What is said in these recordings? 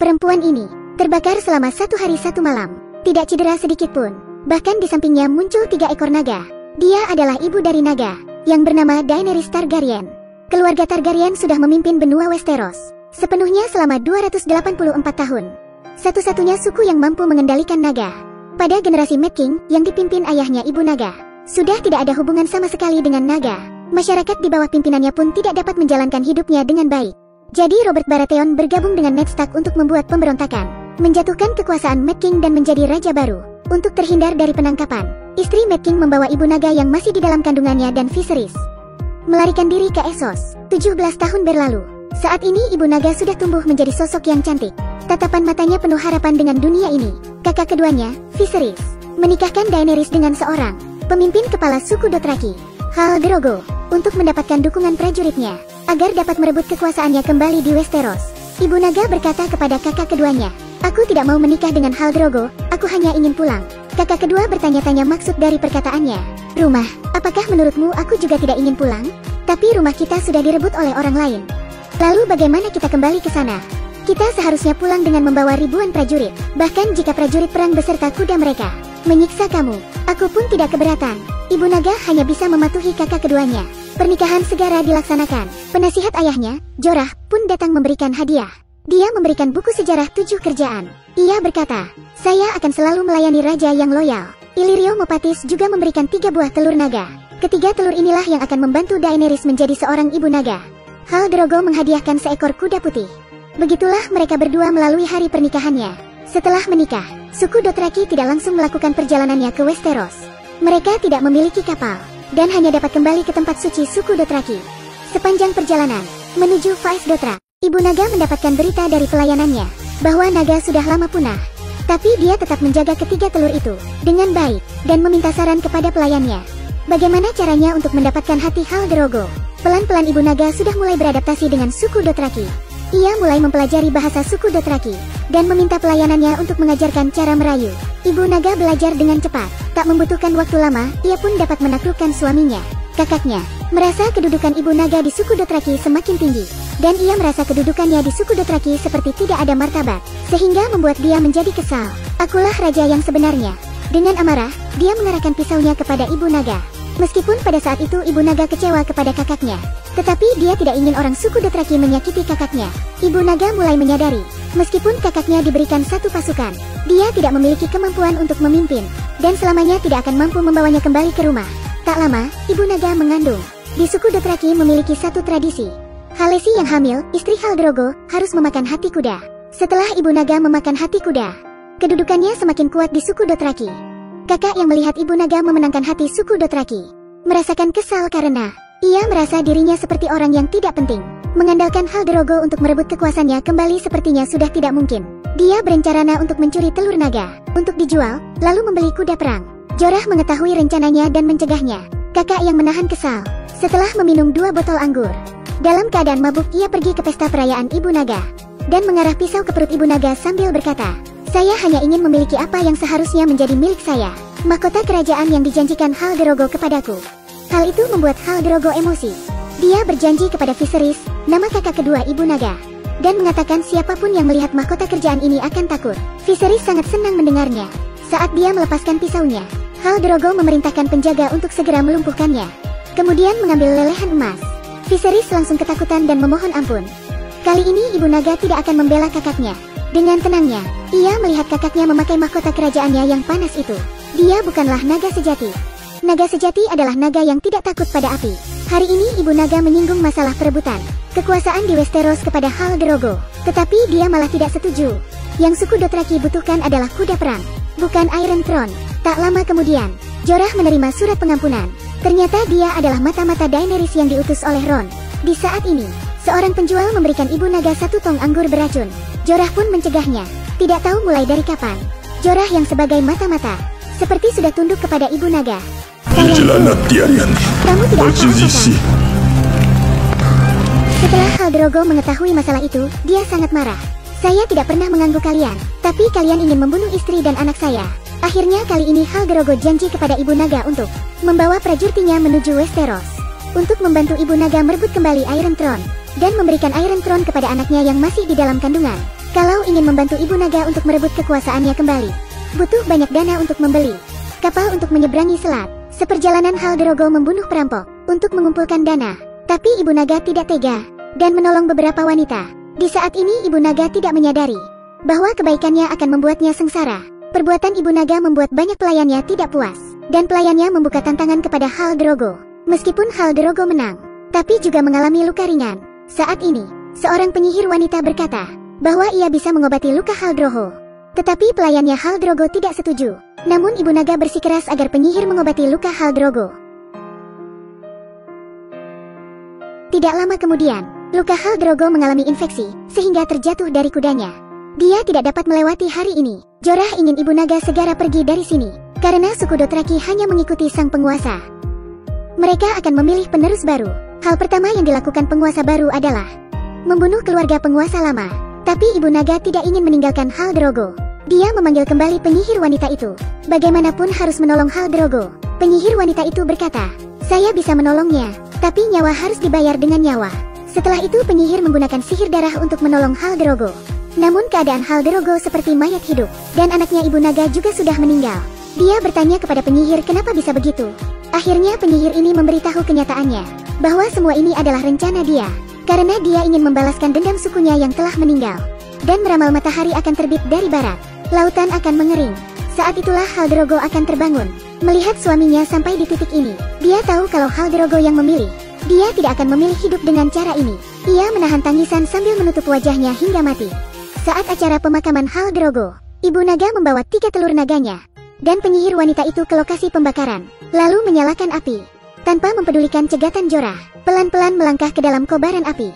Perempuan ini terbakar selama 1 hari 1 malam, tidak cedera sedikit pun. Bahkan di sampingnya muncul 3 ekor naga. Dia adalah ibu dari naga, yang bernama Daenerys Targaryen. Keluarga Targaryen sudah memimpin benua Westeros sepenuhnya selama 284 tahun. Satu-satunya suku yang mampu mengendalikan naga. Pada generasi Mad King yang dipimpin ayahnya ibu naga, sudah tidak ada hubungan sama sekali dengan naga. Masyarakat di bawah pimpinannya pun tidak dapat menjalankan hidupnya dengan baik. Jadi Robert Baratheon bergabung dengan Ned Stark untuk membuat pemberontakan, menjatuhkan kekuasaan Mad King dan menjadi raja baru. Untuk terhindar dari penangkapan, istri Mad King membawa ibu naga yang masih di dalam kandungannya dan Viserys melarikan diri ke Essos. 17 tahun berlalu. Saat ini ibu naga sudah tumbuh menjadi sosok yang cantik. Tatapan matanya penuh harapan dengan dunia ini. Kakak keduanya, Viserys, menikahkan Daenerys dengan seorang pemimpin kepala suku Dothraki, Khal Drogo, untuk mendapatkan dukungan prajuritnya agar dapat merebut kekuasaannya kembali di Westeros. Ibu naga berkata kepada kakak keduanya, "Aku tidak mau menikah dengan Khal Drogo, aku hanya ingin pulang." Kakak kedua bertanya-tanya maksud dari perkataannya. "Rumah, apakah menurutmu aku juga tidak ingin pulang? Tapi rumah kita sudah direbut oleh orang lain. Lalu bagaimana kita kembali ke sana? Kita seharusnya pulang dengan membawa ribuan prajurit. Bahkan jika prajurit perang beserta kuda mereka menyiksa kamu, aku pun tidak keberatan." Ibu naga hanya bisa mematuhi kakak keduanya. Pernikahan segera dilaksanakan. Penasihat ayahnya, Jorah, pun datang memberikan hadiah. Dia memberikan buku sejarah 7 kerjaan. Ia berkata, "Saya akan selalu melayani raja yang loyal." Illyrio Mopatis juga memberikan 3 buah telur naga. Ketiga telur inilah yang akan membantu Daenerys menjadi seorang ibu naga. Khal Drogo menghadiahkan seekor kuda putih. Begitulah mereka berdua melalui hari pernikahannya. Setelah menikah, suku Dothraki tidak langsung melakukan perjalanannya ke Westeros. Mereka tidak memiliki kapal, dan hanya dapat kembali ke tempat suci suku Dothraki. Sepanjang perjalanan menuju Vaes Dothrak, ibu naga mendapatkan berita dari pelayanannya bahwa naga sudah lama punah. Tapi dia tetap menjaga ketiga telur itu dengan baik dan meminta saran kepada pelayannya. Bagaimana caranya untuk mendapatkan hati Khal Drogo? Pelan-pelan ibu naga sudah mulai beradaptasi dengan suku Dothraki. Ia mulai mempelajari bahasa suku Dothraki dan meminta pelayanannya untuk mengajarkan cara merayu. Ibu naga belajar dengan cepat. Tak membutuhkan waktu lama, ia pun dapat menaklukkan suaminya. Kakaknya merasa kedudukan ibu naga di suku Dothraki semakin tinggi, dan ia merasa kedudukannya di suku Dothraki seperti tidak ada martabat, sehingga membuat dia menjadi kesal. "Akulah raja yang sebenarnya." Dengan amarah, dia mengarahkan pisaunya kepada ibu naga. Meskipun pada saat itu ibu naga kecewa kepada kakaknya, tetapi dia tidak ingin orang suku Dothraki menyakiti kakaknya. Ibu naga mulai menyadari, meskipun kakaknya diberikan satu pasukan, dia tidak memiliki kemampuan untuk memimpin, dan selamanya tidak akan mampu membawanya kembali ke rumah. Tak lama, ibu naga mengandung. Di suku Dothraki memiliki satu tradisi. Khaleesi yang hamil, istri Khal Drogo, harus memakan hati kuda. Setelah ibu naga memakan hati kuda, kedudukannya semakin kuat di suku Dothraki. Kakak yang melihat ibu naga memenangkan hati suku Dothraki merasakan kesal karena ia merasa dirinya seperti orang yang tidak penting. Mengandalkan Khal Drogo untuk merebut kekuasaannya kembali sepertinya sudah tidak mungkin. Dia berencana untuk mencuri telur naga untuk dijual, lalu membeli kuda perang. Jorah mengetahui rencananya dan mencegahnya. Kakak yang menahan kesal. Setelah meminum 2 botol anggur, dalam keadaan mabuk ia pergi ke pesta perayaan ibu naga dan mengarah pisau ke perut ibu naga sambil berkata, "Saya hanya ingin memiliki apa yang seharusnya menjadi milik saya, mahkota kerajaan yang dijanjikan Khal Drogo kepadaku." Hal itu membuat Khal Drogo emosi. Dia berjanji kepada Viserys, nama kakak kedua ibu naga, dan mengatakan siapapun yang melihat mahkota kerajaan ini akan takut. Viserys sangat senang mendengarnya. Saat dia melepaskan pisaunya, Khal Drogo memerintahkan penjaga untuk segera melumpuhkannya, kemudian mengambil lelehan emas. Viserys langsung ketakutan dan memohon ampun. Kali ini ibu naga tidak akan membela kakaknya. Dengan tenangnya, ia melihat kakaknya memakai mahkota kerajaannya yang panas itu. Dia bukanlah naga sejati. Naga sejati adalah naga yang tidak takut pada api. Hari ini ibu naga menyinggung masalah perebutan kekuasaan di Westeros kepada Khal Drogo. Tetapi dia malah tidak setuju. Yang suku Dothraki butuhkan adalah kuda perang, bukan Iron Throne. Tak lama kemudian, Jorah menerima surat pengampunan. Ternyata dia adalah mata-mata Daenerys yang diutus oleh Ron. Di saat ini, seorang penjual memberikan ibu naga 1 tong anggur beracun. Jorah pun mencegahnya. Tidak tahu mulai dari kapan, Jorah yang sebagai mata-mata seperti sudah tunduk kepada ibu naga. "Sayangku, kamu tidak apa-apa." Setelah Khal Drogo mengetahui masalah itu, dia sangat marah. "Saya tidak pernah mengganggu kalian, tapi kalian ingin membunuh istri dan anak saya." Akhirnya kali ini Khal Drogo janji kepada ibu naga untuk membawa prajuritnya menuju Westeros untuk membantu ibu naga merebut kembali Iron Throne dan memberikan Iron Throne kepada anaknya yang masih di dalam kandungan. Kalau ingin membantu Ibu Naga untuk merebut kekuasaannya kembali, butuh banyak dana untuk membeli kapal untuk menyeberangi selat. Seperjalanan Haldrogo membunuh perampok untuk mengumpulkan dana. Tapi Ibu Naga tidak tega dan menolong beberapa wanita. Di saat ini Ibu Naga tidak menyadari bahwa kebaikannya akan membuatnya sengsara. Perbuatan Ibu Naga membuat banyak pelayannya tidak puas, dan pelayannya membuka tantangan kepada Haldrogo. Meskipun Haldrogo menang, tapi juga mengalami luka ringan. Saat ini, seorang penyihir wanita berkata bahwa ia bisa mengobati luka Haldrogo. Tetapi pelayannya Haldrogo tidak setuju. Namun Ibu Naga bersikeras agar penyihir mengobati luka Haldrogo. Tidak lama kemudian, luka Haldrogo mengalami infeksi, sehingga terjatuh dari kudanya. Dia tidak dapat melewati hari ini. Jorah ingin Ibu Naga segera pergi dari sini, karena suku Dothraki hanya mengikuti sang penguasa. Mereka akan memilih penerus baru. Hal pertama yang dilakukan penguasa baru adalah membunuh keluarga penguasa lama. Tapi Ibu Naga tidak ingin meninggalkan Haldrogo. Dia memanggil kembali penyihir wanita itu. Bagaimanapun harus menolong Haldrogo. Penyihir wanita itu berkata, "Saya bisa menolongnya, tapi nyawa harus dibayar dengan nyawa." Setelah itu penyihir menggunakan sihir darah untuk menolong Haldrogo. Namun keadaan Haldrogo seperti mayat hidup, dan anaknya Ibu Naga juga sudah meninggal. Dia bertanya kepada penyihir kenapa bisa begitu. Akhirnya penyihir ini memberitahu kenyataannya, bahwa semua ini adalah rencana dia, karena dia ingin membalaskan dendam sukunya yang telah meninggal. Dan meramal matahari akan terbit dari barat, lautan akan mengering. Saat itulah Haldrogo akan terbangun. Melihat suaminya sampai di titik ini, dia tahu kalau Haldrogo yang memilih. Dia tidak akan memilih hidup dengan cara ini. Ia menahan tangisan sambil menutup wajahnya hingga mati. Saat acara pemakaman Haldrogo, Ibu Naga membawa 3 telur naganya dan penyihir wanita itu ke lokasi pembakaran, lalu menyalakan api. Tanpa mempedulikan cegatan Jorah, pelan-pelan melangkah ke dalam kobaran api.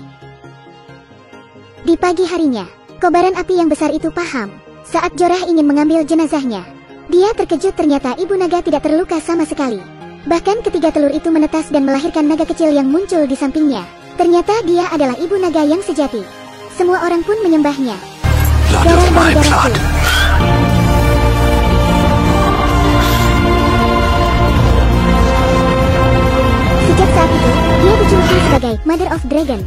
Di pagi harinya, kobaran api yang besar itu paham saat Jorah ingin mengambil jenazahnya. Dia terkejut ternyata Ibu Naga tidak terluka sama sekali. Bahkan ketiga telur itu menetas dan melahirkan naga kecil yang muncul di sampingnya. Ternyata dia adalah Ibu Naga yang sejati. Semua orang pun menyembahnya. Darah dari darahku. Sejak saat itu, dia dijuluki sebagai Mother of Dragon.